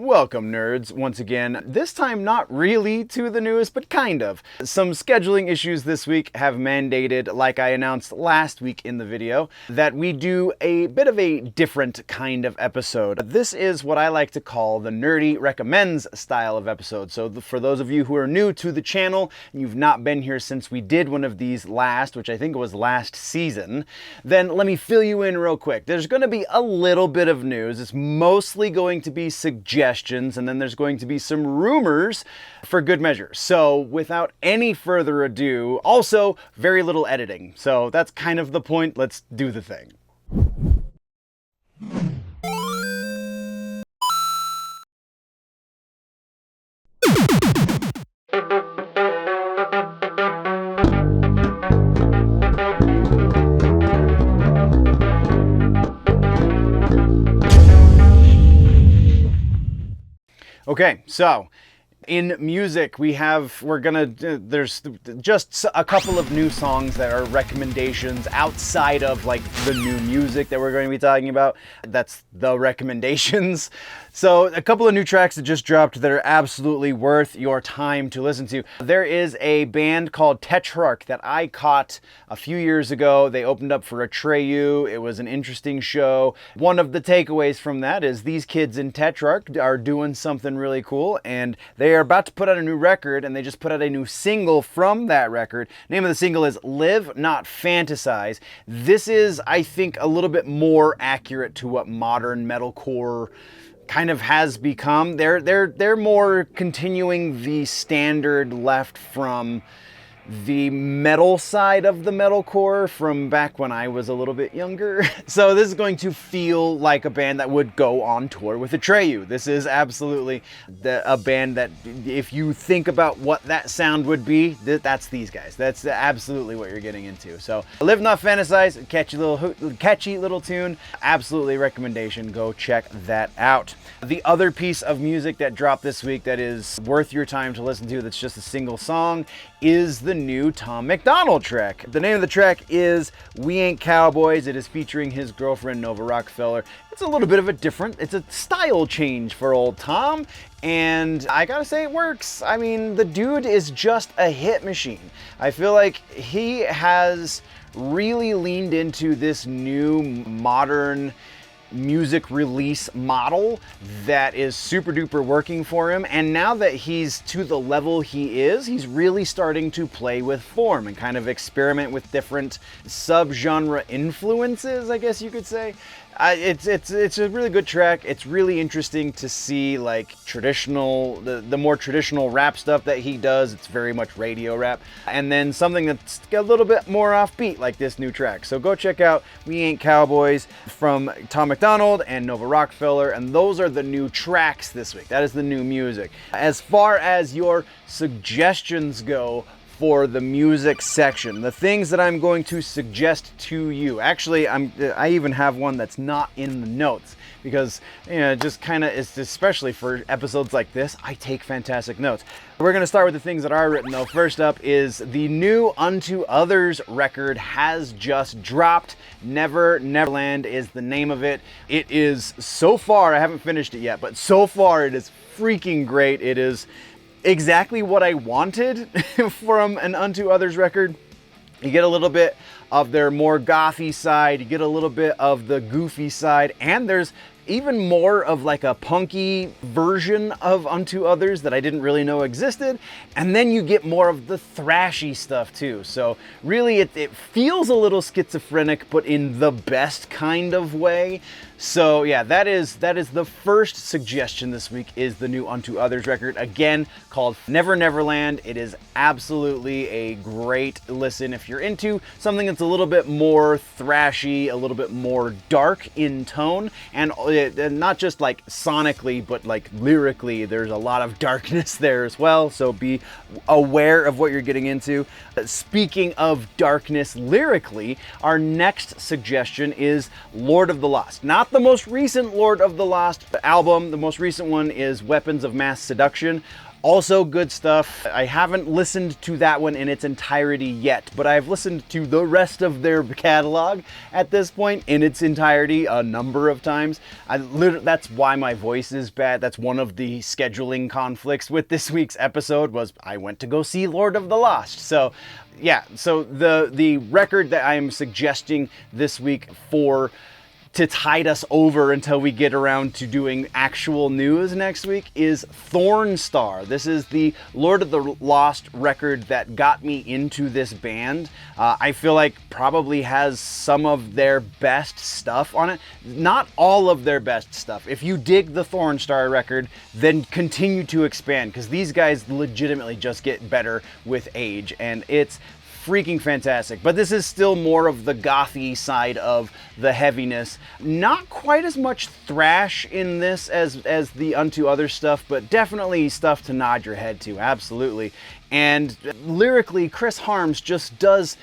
Welcome, nerds, once again. This time not really to the news, but kind of. Some scheduling issues this week have mandated, like I announced last week in the video, that we do a bit of a different kind of episode. This is what I like to call the Nerdy Recommends style of episode. So for those of you who are new to the channel, and you've not been here since we did one of these last, which I think was last season, then let me fill you in real quick. There's going to be a little bit of news. It's mostly going to be suggestions, and then there's going to be some rumors for good measure. So without any further ado, also very little editing. So that's kind of the point. Let's do the thing. Okay, so in music, there's just a couple of new songs that are recommendations outside of like the new music that we're going to be talking about. That's the recommendations. So a couple of new tracks that just dropped that are absolutely worth your time to listen to. There is a band called Tetrarch that I caught a few years ago. They opened up for Atreyu. It was an interesting show. One of the takeaways from that is these kids in Tetrarch are doing something really cool, and they are about to put out a new record, and they just put out a new single from that record. Name of the single is Live Not Fantasize. This is, I think, a little bit more accurate to what modern metalcore kind of has become. They're more continuing the standard left from the metal side of the metalcore from back when I was a little bit younger. So this is going to feel like a band that would go on tour with Atreyu. This is absolutely a band that, if you think about what that sound would be, that's these guys. That's absolutely what you're getting into. So Live Not Fantasize, catchy little tune. Absolutely recommendation. Go check that out. The other piece of music that dropped this week that is worth your time to listen to, that's just a single song, is the new Tom MacDonald track. The name of the track is We Ain't Cowboys. It is featuring his girlfriend Nova Rockefeller. It's a little bit of it's a style change for old Tom, and I gotta say it works. I mean, the dude is just a hit machine. I feel like he has really leaned into this new modern music release model that is super duper working for him, and now that he's to the level he is, he's really starting to play with form and kind of experiment with different subgenre influences, I guess you could say. It's a really good track. It's really interesting to see like the more traditional rap stuff that he does. It's very much radio rap, and then something that's a little bit more offbeat like this new track. So go check out We Ain't Cowboys from Tom MacDonald and Nova Rockefeller, and those are the new tracks this week. That is the new music. As far as your suggestions go for the music section, the things that I'm going to suggest to you. Actually, I even have one that's not in the notes because, you know, just kind of is, especially for episodes like this, I take fantastic notes. We're going to start with the things that are written though. First up is the new Unto Others record has just dropped. Neverland is the name of it. It is, so far, I haven't finished it yet, but so far it is freaking great. It is exactly what I wanted from an Unto Others record. You get a little bit of their more gothy side, you get a little bit of the goofy side, and there's even more of like a punky version of Unto Others that I didn't really know existed. And then you get more of the thrashy stuff too. So really it feels a little schizophrenic, but in the best kind of way. So yeah, that is the first suggestion this week, is the new Unto Others record, again called Neverland. It is absolutely a great listen if you're into something that's a little bit more thrashy, a little bit more dark in tone, and not just like sonically, but like lyrically, there's a lot of darkness there as well. So be aware of what you're getting into. Speaking of darkness lyrically, our next suggestion is Lord of the Lost. Not the most recent Lord of the Lost album. The most recent one is Weapons of Mass Seduction. Also good stuff. I haven't listened to that one in its entirety yet, but I've listened to the rest of their catalog at this point in its entirety a number of times. That's why my voice is bad. That's one of the scheduling conflicts with this week's episode, was I went to go see Lord of the Lost. So yeah, so the record that I am suggesting this week to tide us over until we get around to doing actual news next week is Thornstar. This is the Lord of the Lost record that got me into this band. I feel like probably has some of their best stuff on it. Not all of their best stuff. If you dig the Thornstar record, then continue to expand, because these guys legitimately just get better with age, and it's freaking fantastic. But this is still more of the gothy side of the heaviness. Not quite as much thrash in this as the Unto Other stuff, but definitely stuff to nod your head to, absolutely. And lyrically, Chris Harms just does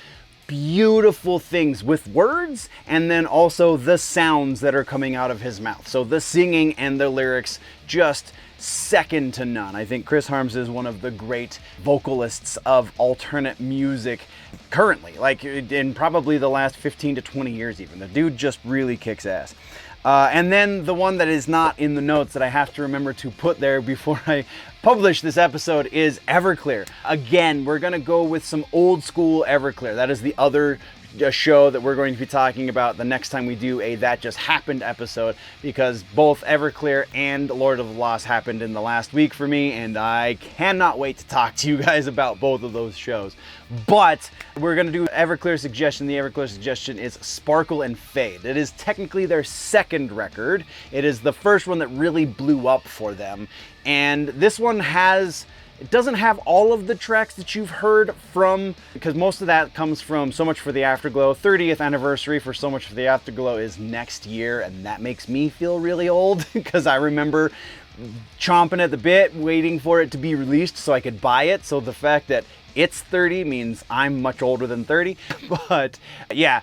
beautiful things with words, and then also the sounds that are coming out of his mouth. So the singing and the lyrics, just second to none. I think Chris Harms is one of the great vocalists of alternate music currently, like in probably the last 15 to 20 years even. The dude just really kicks ass. And then the one that is not in the notes that I have to remember to put there before I publish this episode is Everclear. Again, we're gonna go with some old school Everclear. That is the other show that we're going to be talking about the next time we do a That Just Happened episode, because both Everclear and Lord of the Lost happened in the last week for me, and I cannot wait to talk to you guys about both of those shows. But we're going to do Everclear suggestion. The Everclear suggestion is Sparkle and Fade. It is technically their second record. It is the first one that really blew up for them, and this one it doesn't have all of the tracks that you've heard from, because most of that comes from So Much for the Afterglow. 30th anniversary for So Much for the Afterglow is next year, and that makes me feel really old because I remember chomping at the bit, waiting for it to be released so I could buy it. So the fact that it's 30 means I'm much older than 30. But yeah,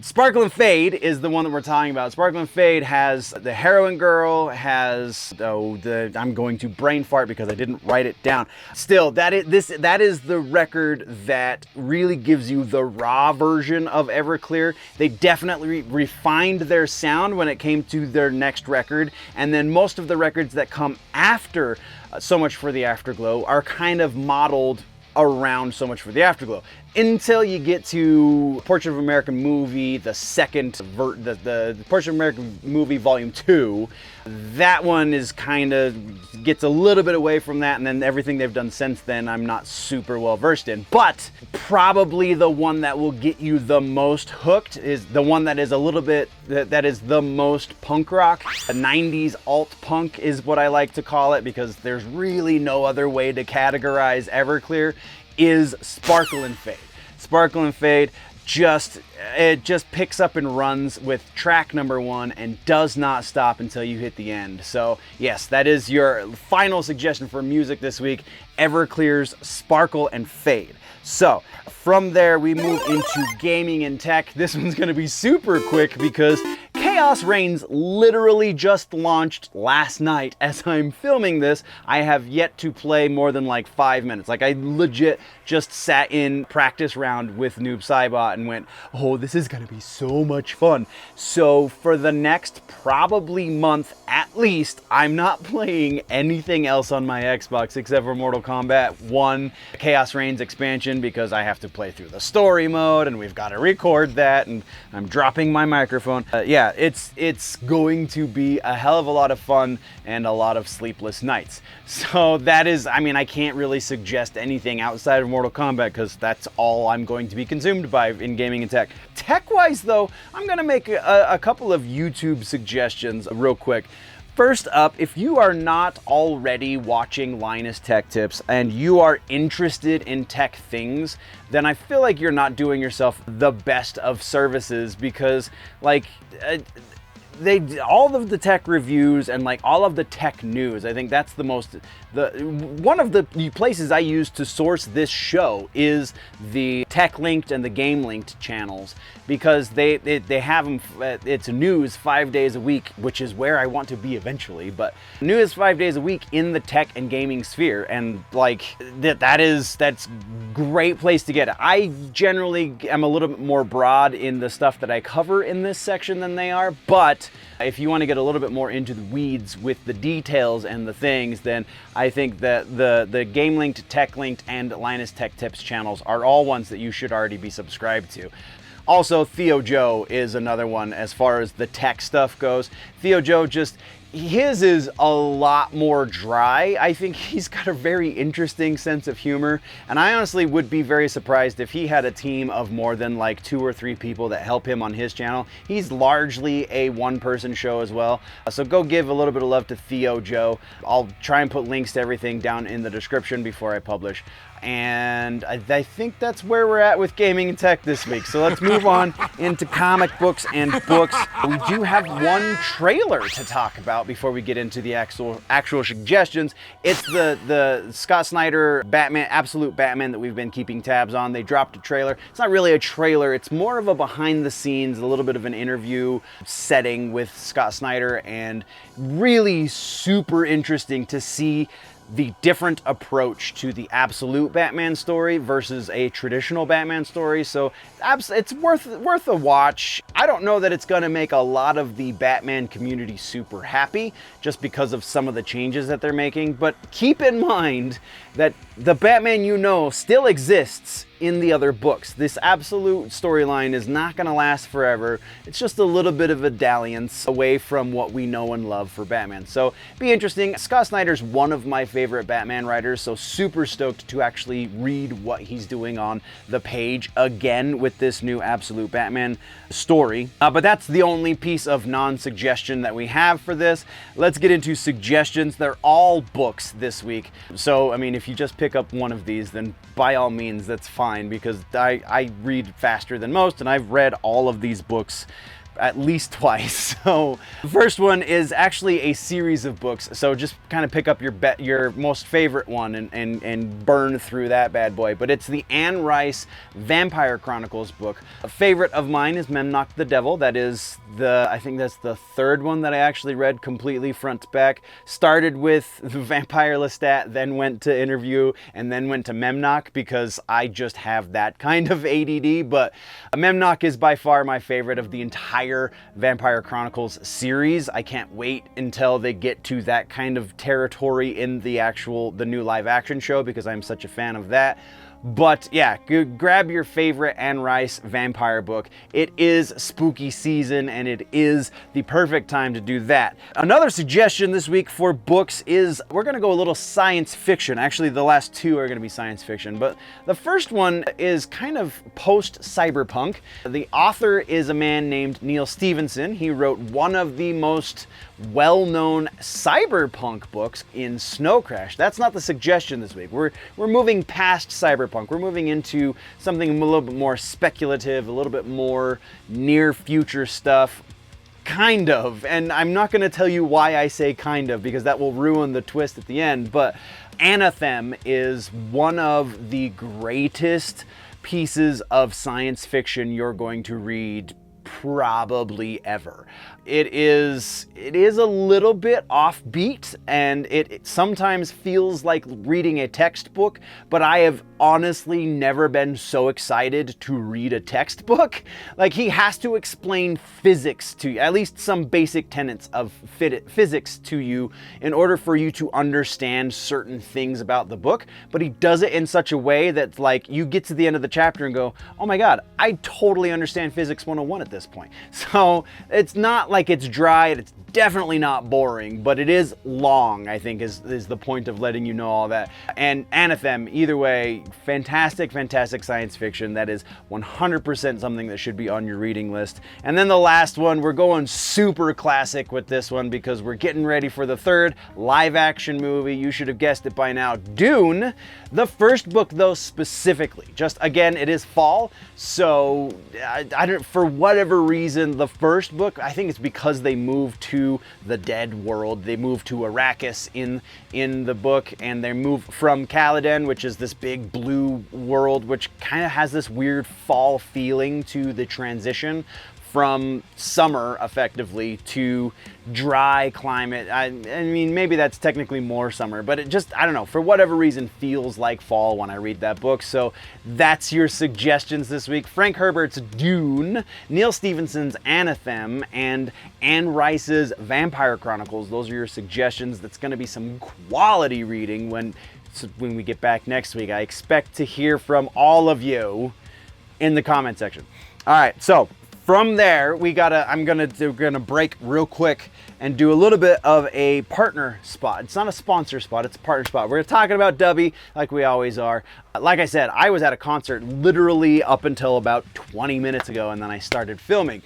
Sparkle and Fade is the one that we're talking about. Sparkle and Fade has the Heroin Girl, has I'm going to brain fart because I didn't write it down. Still, that is the record that really gives you the raw version of Everclear. They definitely refined their sound when it came to their next record, and then most of the records that come after So Much for the Afterglow are kind of modeled around So Much for the Afterglow, until you get to Portrait of an American Movie, the Portrait of an American Movie Volume 2. That one is kind of gets a little bit away from that, and then everything they've done since then I'm not super well versed in. But probably the one that will get you the most hooked is the one that is a little bit, that is the most punk rock. The 90s alt punk is what I like to call it, because there's really no other way to categorize Everclear, is Sparkle and Fade. Sparkle and Fade just picks up and runs with track number 1 and does not stop until you hit the end. So yes, that is your final suggestion for music this week, Everclear's Sparkle and Fade. So from there we move into gaming and tech. This one's going to be super quick because Khaos Reigns literally just launched last night as I'm filming this. I have yet to play more than like 5 minutes. Like, I legit just sat in practice round with Noob Saibot and went, oh, this is gonna be so much fun. So for the next probably month at least, I'm not playing anything else on my Xbox except for Mortal Kombat 1 Khaos Reigns expansion, because I have to play through the story mode and we've got to record that, and I'm dropping my microphone. Yeah, it's going to be a hell of a lot of fun and a lot of sleepless nights. So that is, I mean, I can't really suggest anything outside of Mortal Kombat because that's all I'm going to be consumed by in gaming and tech. Tech-wise though, I'm gonna make a couple of YouTube suggestions real quick. First up, if you are not already watching Linus Tech Tips and you are interested in tech things, then I feel like you're not doing yourself the best of services, because like all of the tech reviews and like all of the tech news, I think that's one of the places I use to source this show is the Tech Linked and the Game Linked channels, because they have them, it's news 5 days a week, which is where I want to be eventually, but news 5 days a week in the tech and gaming sphere, and like that's great place to get it. I generally am a little bit more broad in the stuff that I cover in this section than they are, but if you want to get a little bit more into the weeds with the details and the things, then I think that the Game Linked, Tech Linked, and Linus Tech Tips channels are all ones that you should already be subscribed to. Also, Theo Joe is another one as far as the tech stuff goes. Theo Joe his is a lot more dry. I think he's got a very interesting sense of humor, and I honestly would be very surprised if he had a team of more than like 2 or 3 people that help him on his channel. He's largely a one-person show as well, so go give a little bit of love to Theo Joe. I'll try and put links to everything down in the description before I publish. And I think that's where we're at with gaming and tech this week. So let's move on into comic books and books. We do have one trailer to talk about before we get into the actual suggestions. It's the Scott Snyder Batman, Absolute Batman, that we've been keeping tabs on. They dropped a trailer. It's not really a trailer. It's more of a behind the scenes, a little bit of an interview setting with Scott Snyder, and really super interesting to see the different approach to the Absolute Batman story versus a traditional Batman story. So it's worth a watch. I don't know that it's going to make a lot of the Batman community super happy just because of some of the changes that they're making, but keep in mind that the Batman you know still exists in the other books. This Absolute storyline is not going to last forever. It's just a little bit of a dalliance away from what we know and love for Batman. So be interesting. Scott Snyder's one of my favorite Batman writers, so super stoked to actually read what he's doing on the page again with this new Absolute Batman story. But that's the only piece of non-suggestion that we have for this. Let's get into suggestions. They're all books this week. So, I mean, if you just pick up one of these, then by all means, that's fine, because I read faster than most, and I've read all of these books at least twice. So the first one is actually a series of books, so just kind of pick up your most favorite one and burn through that bad boy. But it's the Anne Rice Vampire Chronicles book. A favorite of mine is Memnoch the Devil. That is I think that's the third one that I actually read completely front to back. Started with Vampire Lestat, then went to Interview, and then went to Memnoch because I just have that kind of ADD. But Memnoch is by far my favorite of the entire Vampire Chronicles series. I can't wait until they get to that kind of territory in the new live action show, because I'm such a fan of that. But yeah, grab your favorite Anne Rice vampire book. It is spooky season, and it is the perfect time to do that. Another suggestion this week for books is we're going to go a little science fiction. Actually, the last two are going to be science fiction, but the first one is kind of post-cyberpunk. The author is a man named Neal Stephenson. He wrote one of the most well-known cyberpunk books in Snow Crash. That's not the suggestion this week. We're moving past cyberpunk. We're moving into something a little bit more speculative, a little bit more near future stuff. Kind of. And I'm not going to tell you why I say kind of, because that will ruin the twist at the end. But Anathem is one of the greatest pieces of science fiction you're going to read probably ever. It is a little bit offbeat, and it sometimes feels like reading a textbook, but I have honestly never been so excited to read a textbook. Like, he has to explain physics to you, at least some basic tenets of physics to you, in order for you to understand certain things about the book, but he does it in such a way that, like, you get to the end of the chapter and go, oh my god, I totally understand Physics 101 at this point. So it's not like it's dry, and it's definitely not boring, but it is long, I think is the point of letting you know all that. And Anathem, either way, fantastic science fiction that is 100% something that should be on your reading list. And then the last one, we're going super classic with this one because we're getting ready for the third live action movie. You should have guessed it by now, Dune. The first book, though, specifically, just again, it is fall, so I don't, for whatever reason, the first book, I think it's because they move to the dead world. They move to Arrakis in the book, and they move from Caladan, which is this big blue world, which kind of has this weird fall feeling to the transition from summer effectively to dry climate. I mean, maybe that's technically more summer, but it just, I don't know, for whatever reason feels like fall when I read that book. So that's your suggestions this week. Frank Herbert's Dune, Neal Stephenson's Anathem, and Anne Rice's Vampire Chronicles. Those are your suggestions. That's going to be some quality reading when we get back next week. I expect to hear from all of you in the comment section. All right, so from there, we're gonna break real quick and do a little bit of a partner spot. It's not a sponsor spot, it's a partner spot. We're talking about Dubby like we always are. Like I said, I was at a concert literally up until about 20 minutes ago, and then I started filming.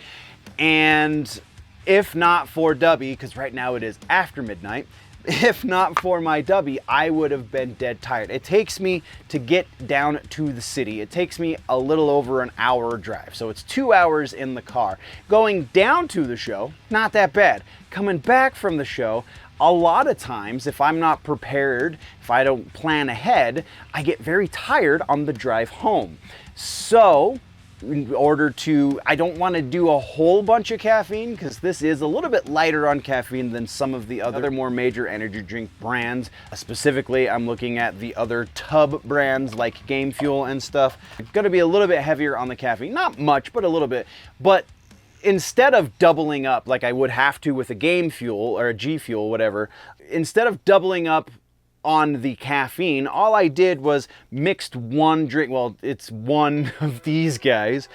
And if not for Dubby, because right now it is after midnight, if not for my Dubby, I would have been dead tired. It takes me to get down to the city. It takes me a little over an hour drive. So it's 2 hours in the car. Going down to the show, not that bad. Coming back from the show, a lot of times, if I'm not prepared, if I don't plan ahead, I get very tired on the drive home. So in order to, I don't want to do a whole bunch of caffeine because this is a little bit lighter on caffeine than some of the other more major energy drink brands. Specifically, I'm looking at the other tub brands like Game Fuel and stuff. It's going to be a little bit heavier on the caffeine, not much, but a little bit. But instead of doubling up like I would have to with a Game Fuel or a G Fuel, whatever, instead of doubling up on the caffeine, all I did was mixed one drink. Well, it's one of these guys.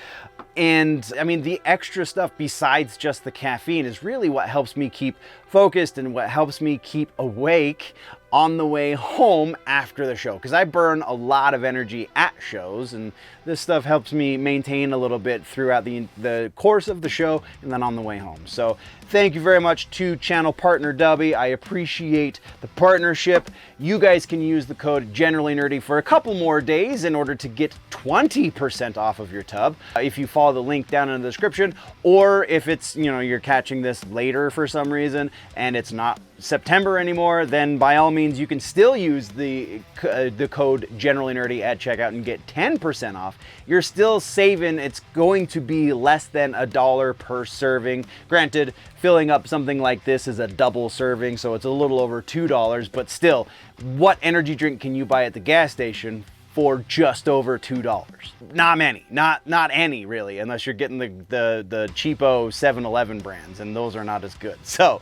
And I mean, the extra stuff besides just the caffeine is really what helps me keep focused and what helps me keep awake on the way home after the show, because I burn a lot of energy at shows, and this stuff helps me maintain a little bit throughout the course of the show and then on the way home. So thank you very much to channel partner Dubby. I appreciate the partnership. You guys can use the code Generally Nerdy for a couple more days in order to get 20% off of your tub if you follow the link down in the description, or if it's, you know, you're catching this later for some reason and it's not September anymore, then by all means you can still use the code Generally Nerdy at checkout and get 10% off. You're still saving. It's going to be less than $1 per serving. Granted, filling up something like this is a double serving, so it's a little over $2, but still, what energy drink can you buy at the gas station for just over $2? Not many, not any really, unless you're getting the cheapo 7-Eleven brands, and those are not as good. So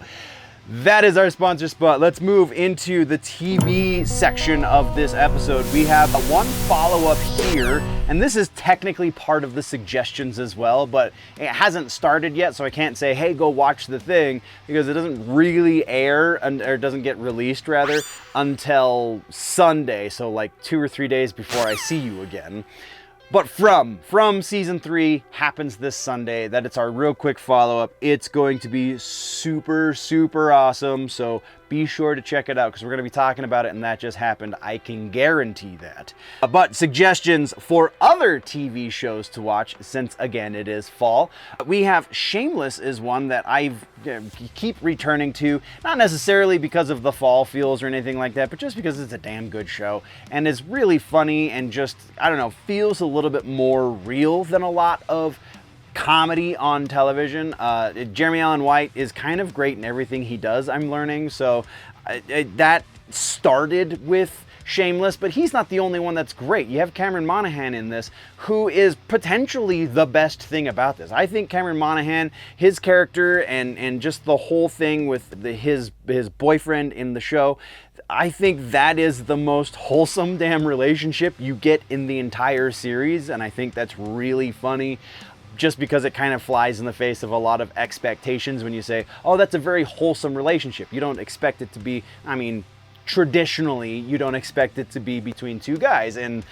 that is our sponsor spot. Let's move into the TV section of this episode. We have one follow-up here, and this is technically part of the suggestions as well, but it hasn't started yet, so I can't say, hey, go watch the thing, because it doesn't really air, or doesn't get released, rather, until Sunday, so like 2 or 3 days before I see you again. But from season 3 happens this Sunday. That it's our real quick follow-up. It's going to be super, super awesome. So be sure to check it out, because we're going to be talking about it, and that just happened. I can guarantee that. But suggestions for other TV shows to watch, since again it is fall. We have Shameless is one that I keep returning to, not necessarily because of the fall feels or anything like that, but just because it's a damn good show and is really funny and just, I don't know, feels a little bit more real than a lot of comedy on television. Jeremy Allen White is kind of great in everything he does, I'm learning. So that started with Shameless, but he's not the only one that's great. You have Cameron Monaghan in this, who is potentially the best thing about this. I think Cameron Monaghan, his character, and just the whole thing with his boyfriend in the show, I think that is the most wholesome damn relationship you get in the entire series, and I think that's really funny, just because it kind of flies in the face of a lot of expectations when you say, oh, that's a very wholesome relationship. You don't expect it to be, I mean, traditionally, you don't expect it to be between two guys, and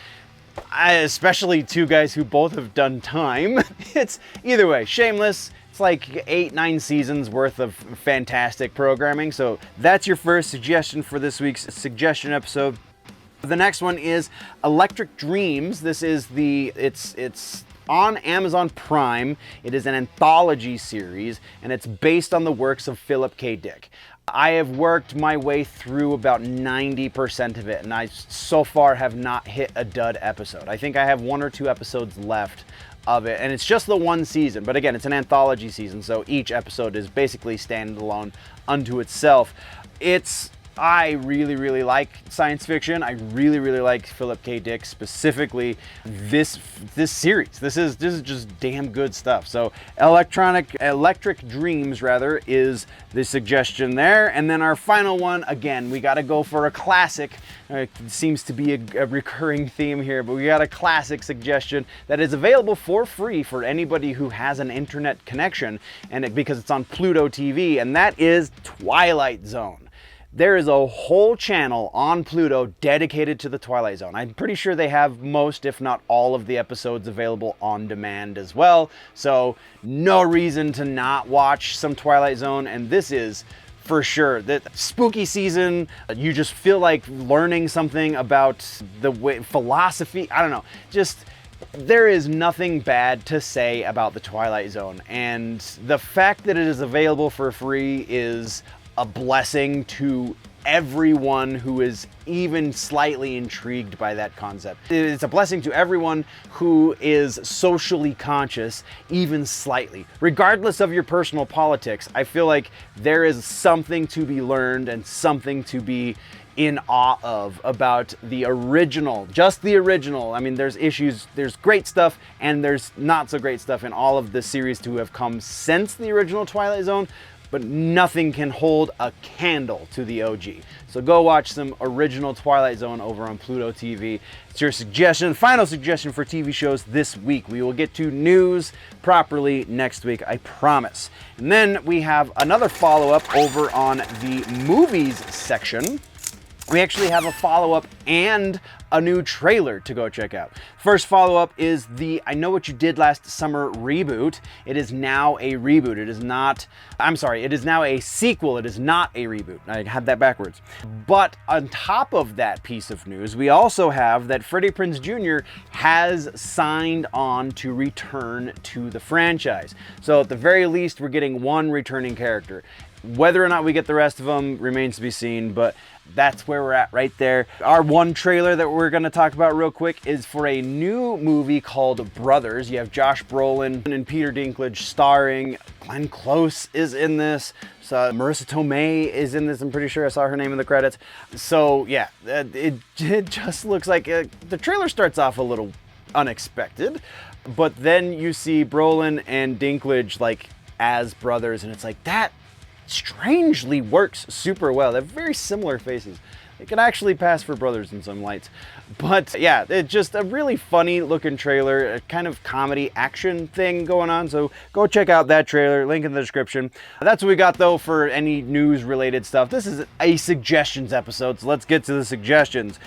especially two guys who both have done time. It's either way, Shameless. It's like 8-9 seasons worth of fantastic programming. So that's your first suggestion for this week's suggestion episode. The next one is Electric Dreams. This is it's on Amazon Prime. It is an anthology series, and it's based on the works of Philip K. Dick. I have worked my way through about 90% of it, and I so far have not hit a dud episode. I think I have 1 or 2 episodes left of it, and it's just the 1 season. But again, it's an anthology season, so each episode is basically standalone unto itself. I really, really like science fiction. I really, really like Philip K. Dick, specifically this series. This is just damn good stuff. So Electric Dreams rather is the suggestion there. And then our final one, again, we got to go for a classic. It seems to be a recurring theme here, but we got a classic suggestion that is available for free for anybody who has an internet connection, and because it's on Pluto TV, and that is Twilight Zone. There is a whole channel on Pluto dedicated to the Twilight Zone. I'm pretty sure they have most, if not all, of the episodes available on demand as well. So no reason to not watch some Twilight Zone. And this is for sure the spooky season. You just feel like learning something about the way, philosophy. I don't know. Just there is nothing bad to say about the Twilight Zone. And the fact that it is available for free is a blessing to everyone who is even slightly intrigued by that concept. It's a blessing to everyone who is socially conscious, even slightly. Regardless of your personal politics, I feel like there is something to be learned and something to be in awe of about the original, just the original. I mean, there's issues, there's great stuff, and there's not so great stuff in all of the series to have come since the original Twilight Zone, but nothing can hold a candle to the OG. So go watch some original Twilight Zone over on Pluto TV. It's your suggestion, final suggestion for TV shows this week. We will get to news properly next week, I promise. And then we have another follow-up over on the movies section. We actually have a follow-up and a new trailer to go check out. First follow-up is the I Know What You Did Last Summer reboot. It is now a reboot. It is not, I'm sorry, it is now a sequel. It is not a reboot. I had that backwards. But on top of that piece of news, we also have that Freddie Prinze Jr. has signed on to return to the franchise. So at the very least, we're getting one returning character. Whether or not we get the rest of them remains to be seen, but that's where we're at right there. Our one trailer that we're going to talk about real quick is for a new movie called Brothers. You have Josh Brolin and Peter Dinklage starring. Glenn Close is in this. So Marissa Tomei is in this. I'm pretty sure I saw her name in the credits. So yeah, it just looks like the trailer starts off a little unexpected, but then you see Brolin and Dinklage like as brothers, and it's like that strangely works super well. They have very similar faces. They could actually pass for brothers in some lights. But yeah, it's just a really funny looking trailer, a kind of comedy action thing going on. So go check out that trailer, link in the description. That's what we got though for any news related stuff. This is a suggestions episode, so let's get to the suggestions.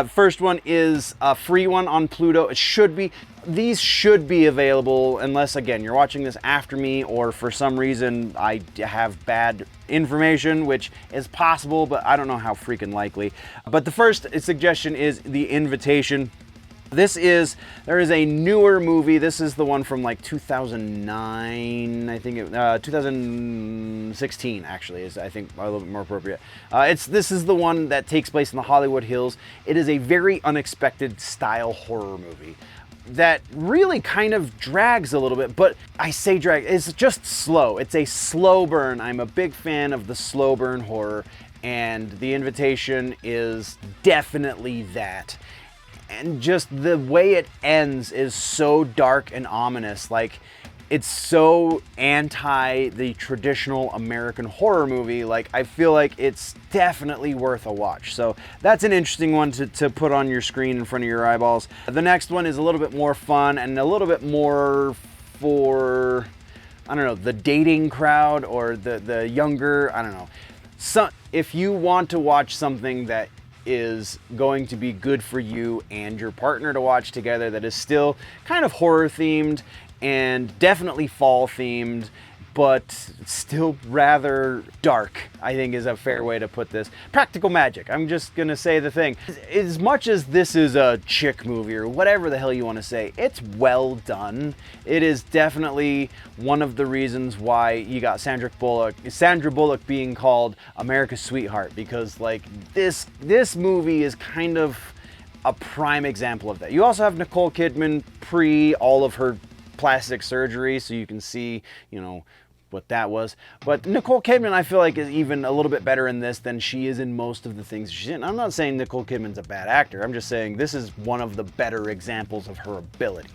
First one is a free one on Pluto. These should be available unless, again, you're watching this after me or for some reason I have bad information, which is possible, but I don't know how freaking likely. But the first suggestion is The Invitation. There is a newer movie. This is the one from like 2009, I think, 2016 actually is, I think, a little bit more appropriate. This is the one that takes place in the Hollywood Hills. It is a very unexpected style horror movie that really kind of drags a little bit, but I say drag, it's just slow. It's a slow burn. I'm a big fan of the slow burn horror, and The Invitation is definitely that. And just the way it ends is so dark and ominous. Like, it's so anti the traditional American horror movie. Like, I feel like it's definitely worth a watch. So that's an interesting one to put on your screen in front of your eyeballs. The next one is a little bit more fun and a little bit more for, I don't know, the dating crowd or the younger, I don't know. So if you want to watch something that is going to be good for you and your partner to watch together, that is still kind of horror themed and definitely fall themed, but still rather dark, I think is a fair way to put this. Practical magic. I'm just gonna say the thing. As much as this is a chick movie or whatever the hell you want to say, it's well done. It is definitely one of the reasons why you got Sandra Bullock being called America's sweetheart, because like this movie is kind of a prime example of that. You also have Nicole Kidman pre all of her plastic surgery, so you can see, you know, what that was. But Nicole Kidman, I feel like, is even a little bit better in this than she is in most of the things she's in. I'm not saying Nicole Kidman's a bad actor. I'm just saying this is one of the better examples of her ability.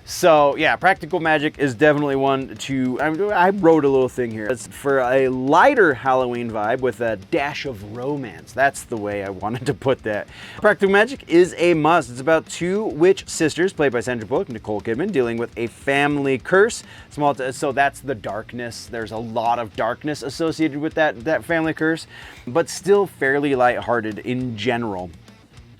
So yeah, practical magic is definitely one to, I wrote a little thing here. It's for a lighter Halloween vibe with a dash of romance. That's the way I wanted to put that. Practical magic is a must. It's about two witch sisters, played by Sandra Bullock and Nicole Kidman, dealing with a family curse. So that's the darkness. There's a lot of darkness associated with that family curse, but still fairly lighthearted in general.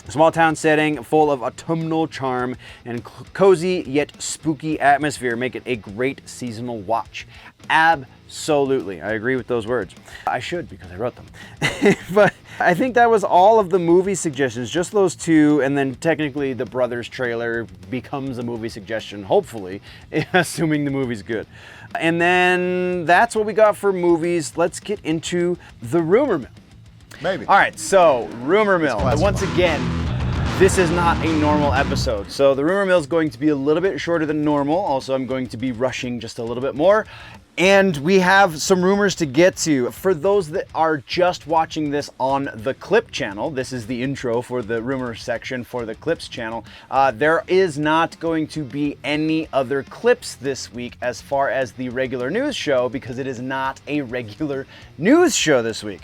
Small town setting full of autumnal charm and cozy yet spooky atmosphere make it a great seasonal watch. Absolutely, I agree with those words. I should, because I wrote them. But I think that was all of the movie suggestions, just those two, and then technically the Brothers trailer becomes a movie suggestion, hopefully, assuming the movie's good. And then that's what we got for movies. Let's get into the rumor mill. Maybe. All right, so rumor mill. Once again, this is not a normal episode. So the rumor mill is going to be a little bit shorter than normal. Also, I'm going to be rushing just a little bit more. And we have some rumors to get to. For those that are just watching this on the Clip channel, this is the intro for the rumor section for the Clips channel. There is not going to be any other clips this week as far as the regular news show, because it is not a regular news show this week.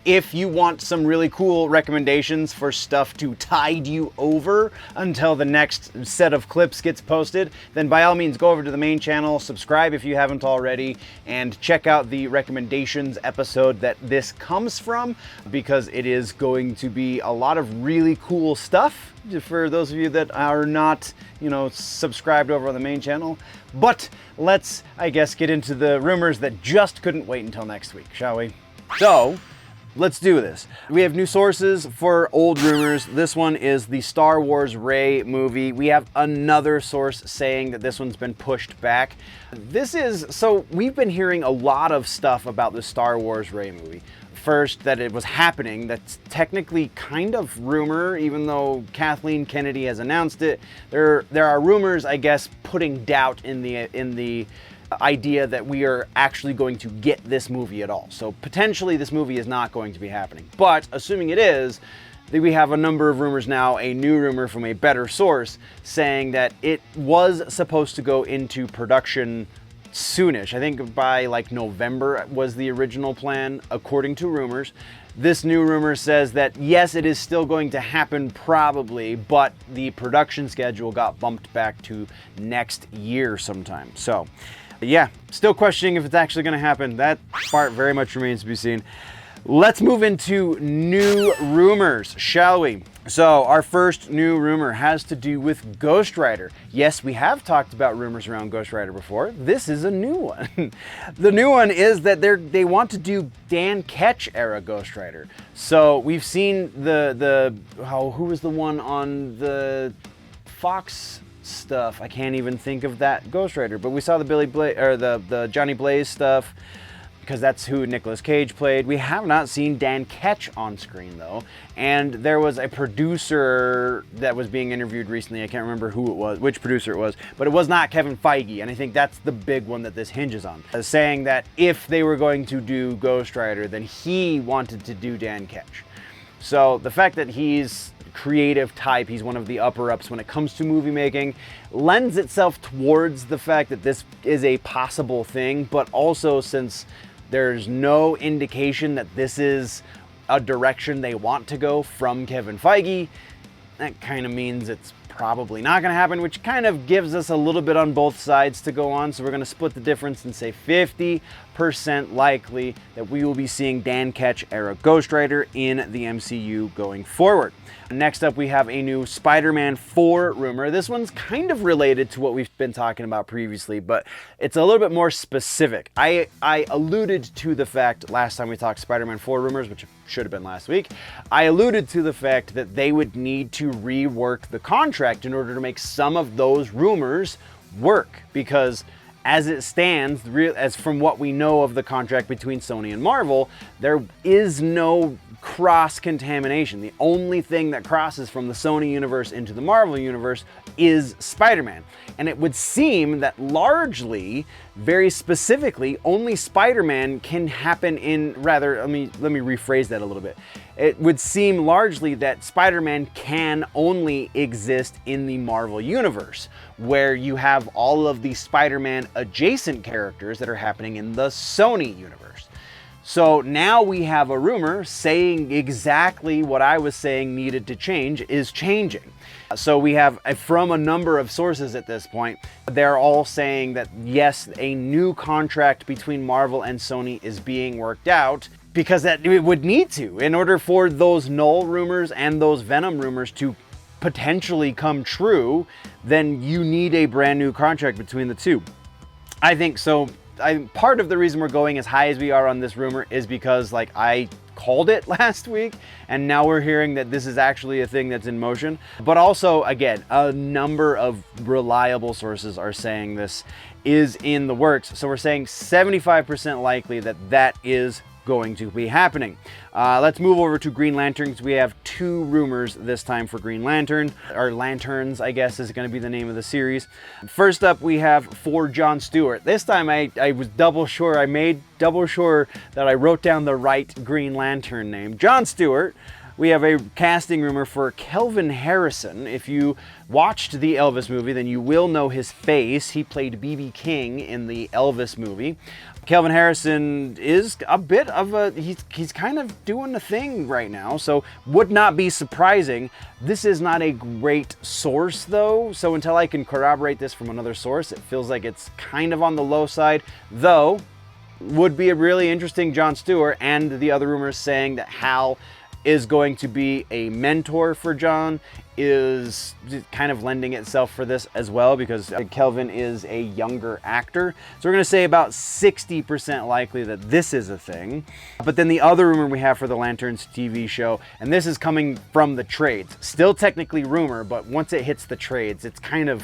If you want some really cool recommendations for stuff to tide you over until the next set of clips gets posted, then by all means go over to the main channel, subscribe if you haven't already, and check out the recommendations episode that this comes from, because it is going to be a lot of really cool stuff for those of you that are not, you know, subscribed over on the main channel. But let's, I guess, get into the rumors that just couldn't wait until next week, shall we? So, let's do this. We have new sources for old rumors. This one is the Star Wars Rey movie. We have another source saying that this one's been pushed back. So we've been hearing a lot of stuff about the Star Wars Rey movie. First, that it was happening. That's technically kind of rumor, even though Kathleen Kennedy has announced it. There are rumors, I guess, putting doubt in the idea that we are actually going to get this movie at all. So potentially this movie is not going to be happening. But assuming it is, we have a number of rumors now, a new rumor from a better source saying that it was supposed to go into production soonish. I think by like November was the original plan, according to rumors. This new rumor says that yes, it is still going to happen probably, but the production schedule got bumped back to next year sometime. So yeah, still questioning if it's actually going to happen. That part very much remains to be seen. Let's move into new rumors, shall we? So our first new rumor has to do with Ghost Rider. Yes, we have talked about rumors around Ghost Rider before. This is a new one. The new one is that they want to do Dan Ketch era Ghost Rider. So we've seen who was the one on the Fox stuff? I can't even think of that Ghost Rider, but we saw the the Johnny Blaze stuff, because that's who Nicolas Cage played. We have not seen Dan Ketch on screen though, and there was a producer that was being interviewed recently. I can't remember who it was, which producer it was, but it was not Kevin Feige, and I think that's the big one that this hinges on, saying that if they were going to do Ghost Rider, then he wanted to do Dan Ketch. So the fact that he's creative type, he's one of the upper-ups when it comes to movie making, lends itself towards the fact that this is a possible thing, but also since there's no indication that this is a direction they want to go from Kevin Feige, that kind of means it's probably not going to happen, which kind of gives us a little bit on both sides to go on. So we're going to split the difference and say 50% likely that we will be seeing Dan Ketch era Ghost Rider in the MCU going forward. Next up, we have a new Spider-Man 4 rumor. This one's kind of related to what we've been talking about previously, but it's a little bit more specific. I alluded to the fact last time we talked Spider-Man 4 rumors, which should have been last week. I alluded to the fact that they would need to rework the contract in order to make some of those rumors work, because as it stands, as from what we know of the contract between Sony and Marvel, there is no cross-contamination. The only thing that crosses from the Sony universe into the Marvel universe is Spider-Man. And it would seem that largely, very specifically, only Spider-Man can happen in, rather, let me rephrase that a little bit. It would seem largely that Spider-Man can only exist in the Marvel universe, where you have all of the Spider-Man adjacent characters that are happening in the Sony universe. So now we have a rumor saying exactly what I was saying needed to change is changing. So we have from a number of sources at this point, they're all saying that yes, a new contract between Marvel and Sony is being worked out, because that it would need to, in order for those Null rumors and those Venom rumors to potentially come true, then you need a brand new contract between the two. I think so. Part of the reason we're going as high as we are on this rumor is because, like, I called it last week, and now we're hearing that this is actually a thing that's in motion. But also, again, a number of reliable sources are saying this is in the works. So we're saying 75% likely that that is going to be happening. Let's move over to Green Lantern, because we have two rumors this time for Green Lantern, or Lanterns, I guess is going to be the name of the series. First up, we have for Jon Stewart. This time I was double sure, I made double sure that I wrote down the right Green Lantern name. Jon Stewart. We have a casting rumor for Kelvin Harrison. If you watched the Elvis movie, then you will know his face. He played B.B. King in the Elvis movie. Kelvin Harrison is a bit of a, he's kind of doing the thing right now, so would not be surprising. This is not a great source though, so until I can corroborate this from another source, it feels like it's kind of on the low side, though would be a really interesting Jon Stewart. And the other rumors saying that Hal is going to be a mentor for John is kind of lending itself for this as well, because Kelvin is a younger actor. So we're going to say about 60% likely that this is a thing. But then the other rumor we have for the Lanterns TV show, and this is coming from the trades, still technically rumor, but once it hits the trades, it's kind of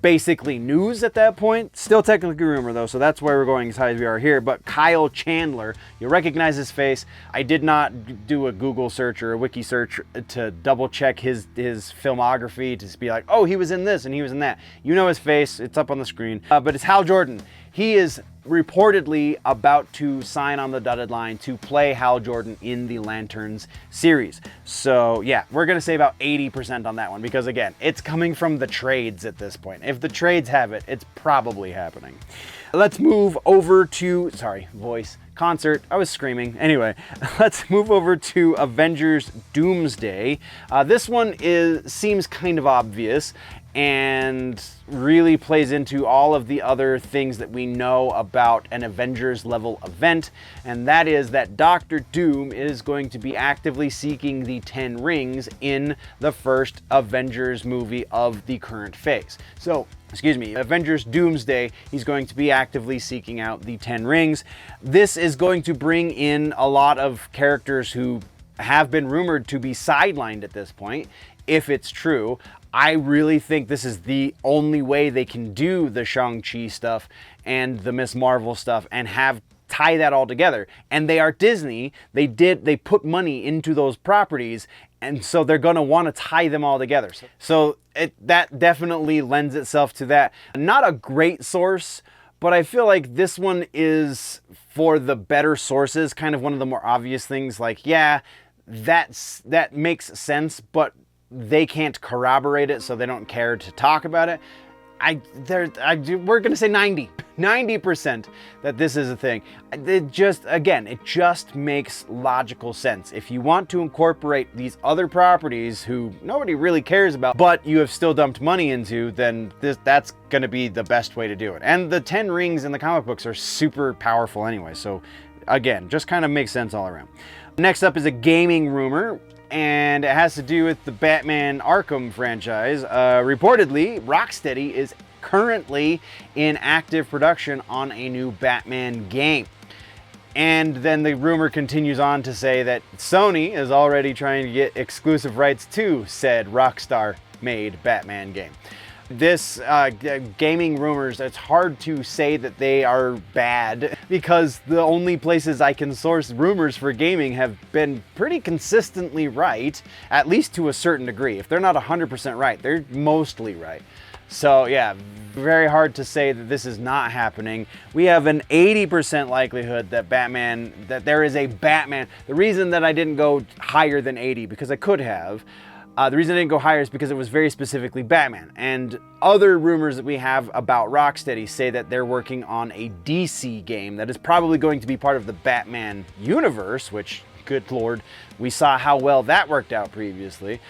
basically news at that point. Still technically rumor though, so that's why we're going as high as we are here. But Kyle Chandler, you recognize his face. I did not do a Google search or a wiki search to double check his filmography to be like, oh, he was in this and he was in that. You know his face, it's up on the screen. But it's Hal Jordan. He is reportedly about to sign on the dotted line to play Hal Jordan in the Lanterns series. So yeah, we're gonna say about 80% on that one, because again, it's coming from the trades at this point. If the trades have it, it's probably happening. Let's move over to, concert. I was screaming. Anyway, let's move over to Avengers Doomsday. This one seems kind of obvious and really plays into all of the other things that we know about an Avengers level event, and that is that Doctor Doom is going to be actively seeking the 10 rings in the first Avengers movie of the current phase. So, Avengers Doomsday, he's going to be actively seeking out the 10 rings. This is going to bring in a lot of characters who have been rumored to be sidelined at this point, if it's true. I really think this is the only way they can do the Shang-Chi stuff and the Ms. Marvel stuff and tie that all together. And they are Disney. They put money into those properties, and so they're going to want to tie them all together. So that definitely lends itself to that. Not a great source, but I feel like this one is, for the better sources, kind of one of the more obvious things. Like, yeah, that makes sense, but they can't corroborate it, so they don't care to talk about it. we're gonna say 90% that this is a thing. It just makes logical sense. If you want to incorporate these other properties who nobody really cares about, but you have still dumped money into, then that's gonna be the best way to do it. And the 10 rings in the comic books are super powerful anyway, so again, just kind of makes sense all around. Next up is a gaming rumor, and it has to do with the Batman Arkham franchise. Reportedly, Rocksteady is currently in active production on a new Batman game. And then the rumor continues on to say that Sony is already trying to get exclusive rights to said Rockstar-made Batman game. This gaming rumors, it's hard to say that they are bad because the only places I can source rumors for gaming have been pretty consistently right, at least to a certain degree. If they're not 100% right, they're mostly right. So yeah, very hard to say that this is not happening. We have an 80% likelihood that there is a Batman. The reason that I didn't go higher than 80, because I could have, the reason I didn't go higher is because it was very specifically Batman. And other rumors that we have about Rocksteady say that they're working on a DC game that is probably going to be part of the Batman universe, which, good lord, we saw how well that worked out previously.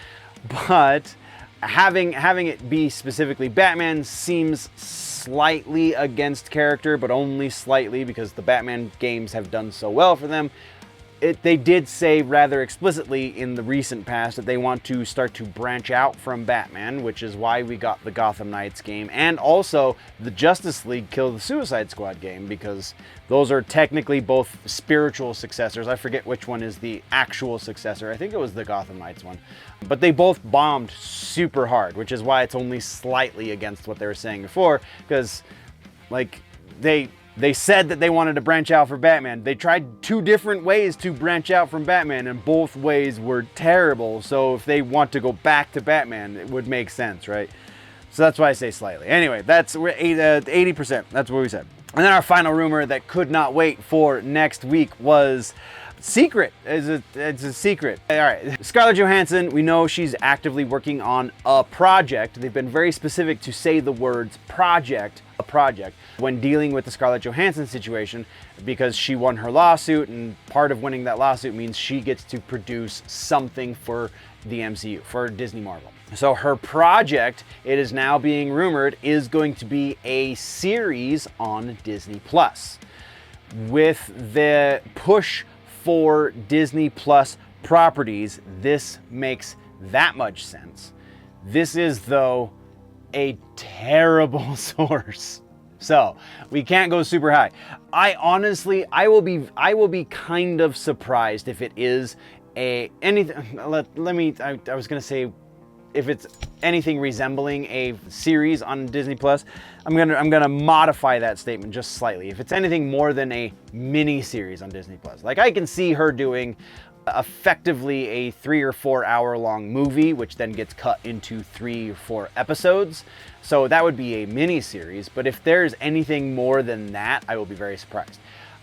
But having it be specifically Batman seems slightly against character, but only slightly because the Batman games have done so well for them. They did say rather explicitly in the recent past that they want to start to branch out from Batman, which is why we got the Gotham Knights game and also the Justice League Kill the Suicide Squad game, because those are technically both spiritual successors. I forget which one is the actual successor. I think it was the Gotham Knights one. But they both bombed super hard, which is why it's only slightly against what they were saying before, because like they said that they wanted to branch out for Batman. They tried 2 different ways to branch out from Batman, and both ways were terrible. So if they want to go back to Batman, it would make sense, right? So that's why I say slightly. Anyway, we're 80%. That's what we said. And then our final rumor that could not wait for next week was secret. It's a secret. All right, Scarlett Johansson, we know she's actively working on a project. They've been very specific to say the words project, a project, when dealing with the Scarlett Johansson situation, because she won her lawsuit, and part of winning that lawsuit means she gets to produce something for the MCU, for Disney Marvel. So her project, it is now being rumored, is going to be a series on Disney Plus. With the push for Disney Plus properties, this makes that much sense. This is, though, a terrible source. So we can't go super high. I will be kind of surprised if it is anything. I was gonna say if it's anything resembling a series on Disney Plus. I'm gonna modify that statement just slightly. If it's anything more than a mini series on Disney Plus, like I can see her doing effectively a 3 or 4 hour long movie, which then gets cut into 3 or 4 episodes. So that would be a mini series. But if there's anything more than that, I will be very surprised.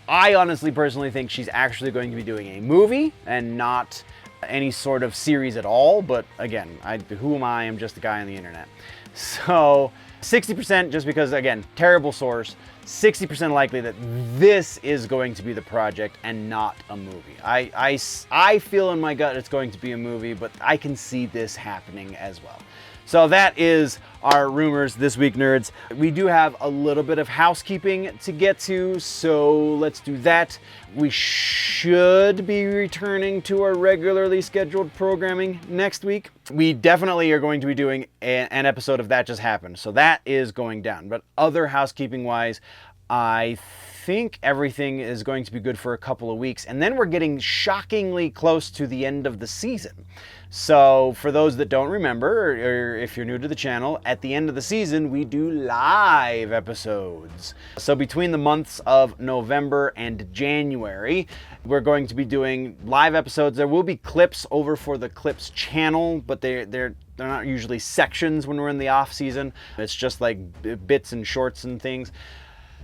I honestly, personally think she's actually going to be doing a movie and not any sort of series at all. But again, who am I? I'm just a guy on the internet. So 60%, just because, again, terrible source, 60% likely that this is going to be the project and not a movie. I feel in my gut it's going to be a movie, but I can see this happening as well. So that is our rumors this week, nerds. We do have a little bit of housekeeping to get to, so let's do that. We should be returning to our regularly scheduled programming next week. We definitely are going to be doing an episode of That Just Happened, so that is going down. But other housekeeping-wise, I think everything is going to be good for a couple of weeks, and then we're getting shockingly close to the end of the season. So for those that don't remember, or if you're new to the channel, at the end of the season, we do live episodes. So between the months of November and January, we're going to be doing live episodes. There will be clips over for the Clips channel, but they're not usually sections when we're in the off season. It's just like bits and shorts and things.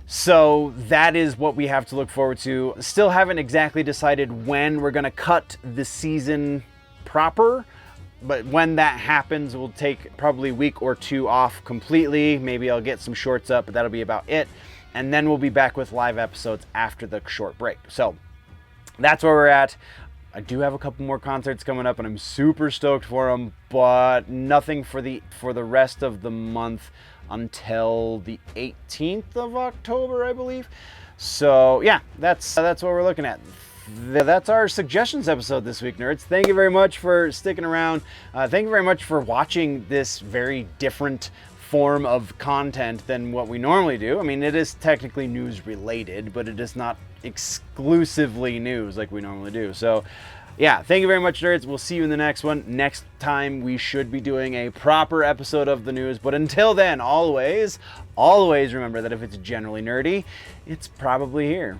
So that is what we have to look forward to. Still haven't exactly decided when we're gonna cut the season proper, But when that happens, we'll take probably a week or two off completely. Maybe I'll get some shorts up, but that'll be about it. And then we'll be back with live episodes after the short break. So that's where we're at. I do have a couple more concerts coming up, and I'm super stoked for them, but nothing for the rest of the month until the 18th of October, I believe. So yeah, that's what we're looking at. That's our suggestions episode this week, nerds. Thank you very much for sticking around. Thank you very much for watching this very different form of content than what we normally do. I mean, it is technically news related, but it is not exclusively news like we normally do. So yeah, thank you very much, nerds. We'll see you in the next one. Next time we should be doing a proper episode of the news, but until then, always remember that if it's generally nerdy, it's probably here.